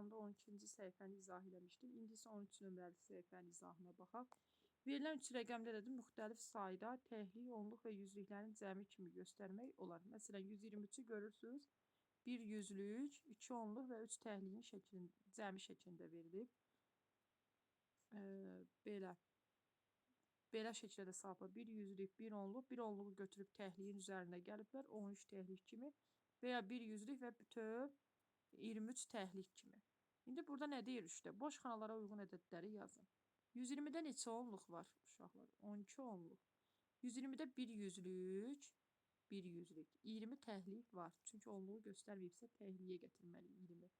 videomda 12-ci səhifəni izah eləmişdim. İndi isə 13 nömrəli səhifənin izahına baxaq. Verilən 3 rəqəmlərdə də müxtəlif sayda təhlik, onluq və yüzlüklərin cəmi kimi göstərmək olar. Məsələn, 123-ü görürsünüz. 1 yüzlük, 2 onluq və 3 təhliyin cəmi şəklində verilib. Belə şəkildə salıb 1 yüzlük, 1 onluq, 1 onluğu götürüb təhliyin üzərində gəliblər 13 təhlik kimi və ya 1 yüzlük və bütöv 23 təhlik kimi. İndi burada nə deyir işte? Boş xanalara uyğun ədədləri yazın. 120-də neçə onluq var uşaqlar? 12 onluq. 120-də 1 yüzlük, 1 yüzlük, 20 təhlik var. Çünki onluğu göstərməyibsə təhliyə gətirməliyik 20.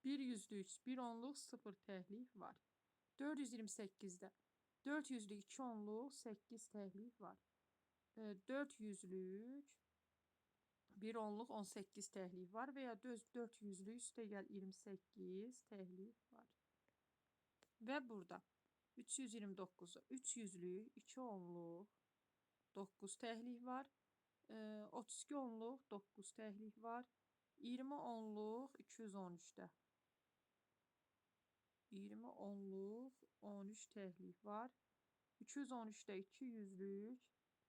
1 yüzlük, 1 onluq, 0 təhlik var. 428-də 4 yüzlük, 2 onluq, 8 təhlik var. 4 yüzlük, 1 onluq, 18 təhlik var və ya 4 yüzlük üstə gəl 28 təhlik var. Və burada 329-da 3 yüzlük, 2 onluq, 9 təhlik var. 32 onluq, 9 təhlik var. 20 onluq, 213-də 20 onluq, 13 təhlik var. 213-də 2 yüzlük,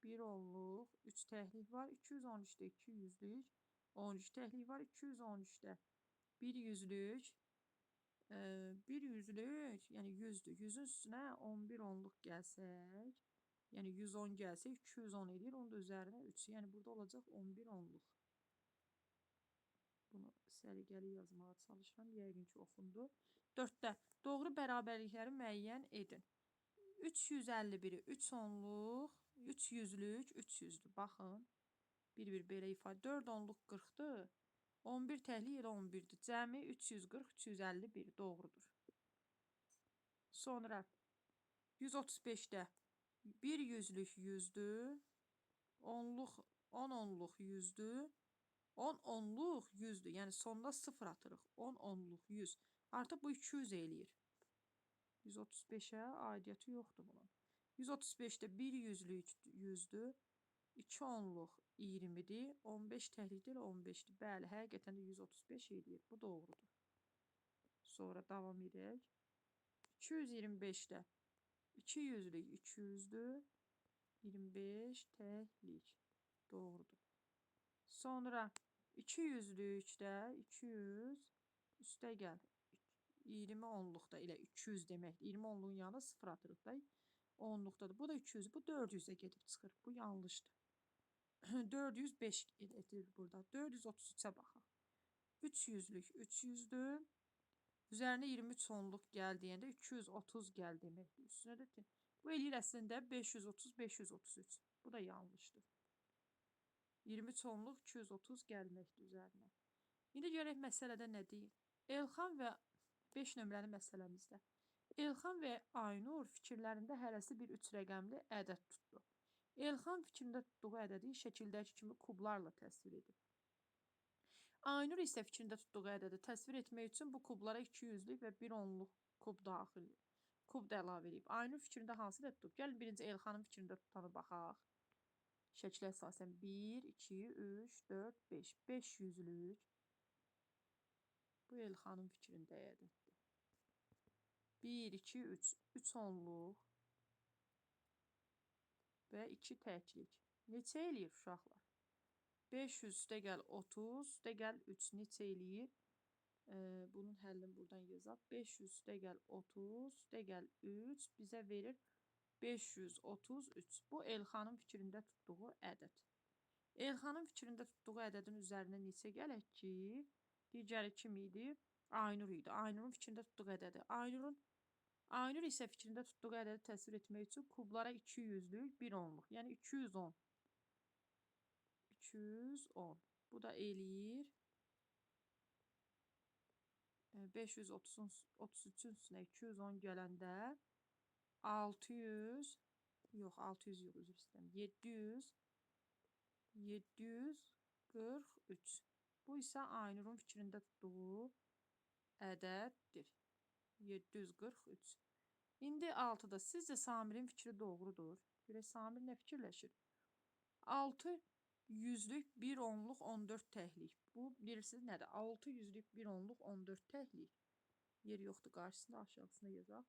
1 onluq, 3 təhlik var. 213-də 2 yüzlük, 13 təhlik var. 213-də 1 yüzlük, 1 yüzlük, yəni 100-dür. 100-ün üstünə 11 onluq gəlsək, yəni 110 gəlsək 210 edir. Onun da üzərinə 3. Yəni burada olacaq 11 onluq. Bunu səliqəli yazmağa çalışıram. Yəqin ki, oxundu. 4-də doğru bərabərlikləri müəyyən edin. 351-i 3 onluq, 3 yüzlük, 3 yüzdür. Baxın. Bir-bir belə ifadə. 4 onluq 40-dır. 11 təhlik elə 11-dir. Cəmi 340, 351 doğrudur. Sonra 135-də 1 yüzlük 100-dür. 10 onluq 100-dür. 10 onluq 100-dür. Yəni sonda 0 atırıq. 10 onluq 100. Artıq bu 200 eləyir. 135-ə aidiyyəti yoxdur bunun. 135-də 1 yüzlük 100-dür. 2 onluq 20-dir. 15 təhlikdir, 15-dir. Bəli, həqiqətən də 135 eləyir. Bu doğrudur. Sonra davam edək. 225-də 2 yüzlük 200-dür. 25 təhlik. Doğrudur. Sonra 2 yüzlükdə 200 üstə gəl. 20 onluqda elə 200 deməkdir. 20 onluğun yanına 0 atırıq da. Onluqdadır. Bu da 200. Bu 400-ə gedib çıxır. Bu yanlışdır. 405 edilir burada. 433-ə baxaq. 3 yüzlük 300-dür. Üzərinə 23 onluq gəl deyəndə 230 gəl deməkdir. Üstünə də bu eləyir əslində 530, 533. Bu da yanlışdır. 23 onluq 230 gəlməkdir üzərinə. İndi görək məsələdə nə deyir? Elxan və 5 nömrəli məsələmizdə. Elxan və Aynur fikirlərində hərəsi bir 3 rəqəmli ədəd tutdu. Elxan fikrində tutduğu ədədi şəkildəki kimi kublarla təsvir edib. Aynur isə fikrində tutduğu ədədi təsvir etmək üçün bu kublara 2 yüzlük və 1 onluq kub da əlavə edib. Aynur fikrində hansı ədəd tutub? Gəlin birinci Elxanın fikrində tutanı baxaq. Şəklə əsasən 1, 2, 3, 4, 5. 5 yüzlük. Bu Elxanın fikrində ədəddir. 1, 2, 3. 3 onluq. Və 2 təklik. Neçə eləyir uşaqlar? 500 üstə gəl 30, üstə gəl 3. Neçə eləyir? Bunun həllini buradan yazaq. 500 üstə gəl 30, üstə gəl 3. Bizə verir 533. Bu Elxanın fikrində tutduğu ədəd. Elxanın fikrində tutduğu ədədin üzərinə neçə gələk ki? Digəri kim idi? Aynur idi. Aynurun fikrində tutduğu ədədi. Aynur isə fikrində tutduğu ədədi təsvir etmək üçün kublara 2 yüzlük, 1 onluq. Yəni 210. 210. Bu da eləyir. 533-ün üstünə 210 gələndə 600, yox 600 yox, üzr istəyirəm. 743. Bu isə Aynurun fikrində tutduğu ədəddir. 743. İndi 6-da sizcə Samirin fikri doğrudur. Görək Samir nə fikirləşir? 6 yüzlük, 1 onluq, 14 təhlik. Bu bilirsiniz nədir? 6 yüzlük, 1 onluq, 14 təhlik. Yer yoxdur qarşısında, aşağısında yazaq.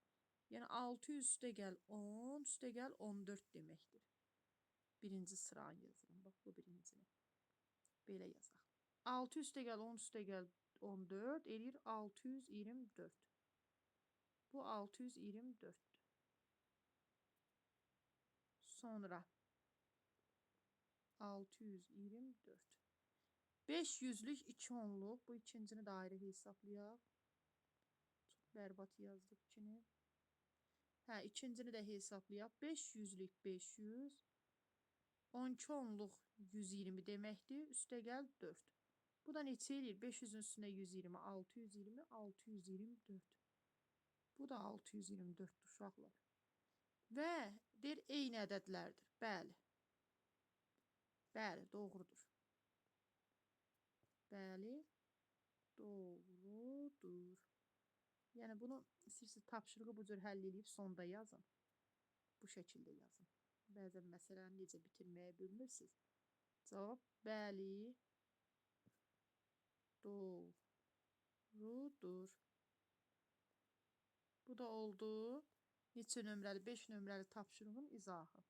Yəni 600 üstə gəl 10, üstə gəl 14 deməkdir. Birinci sıranı yazıram. Bax bu birincini. Belə yazaq. 6 üstə gəl 10 üstə gəl 14 eləyir 624. Bu 624'dür. Sonra 624. 5 yüzlük 2 onluq. Bu ikincini də ayrı hesablayaq. Çox bərbad yazdıq ikini. Hə, ikincini də hesablayaq. 5 yüzlük 500. 12 onluq 120 deməkdir. Üstə gəl 4. Bu da neçə eləyir? 500-ün üstünə 120, 620, 624. Bu da 624 uşaqlar. Və deyir, eyni ədədlərdir. Bəli. Bəli, doğrudur. Bəli, doğrudur. Yəni bunu istəyirsiniz tapşırığı bu cür həll edib sonda yazın. Bu şəkildə yazın. Bəzən məsələni necə bitirməyi bilmirsiniz. Cavab bəli, doğrudur. Bu da oldu. Neçə nömrəli? 5 nömrəli tapşırığın izahı.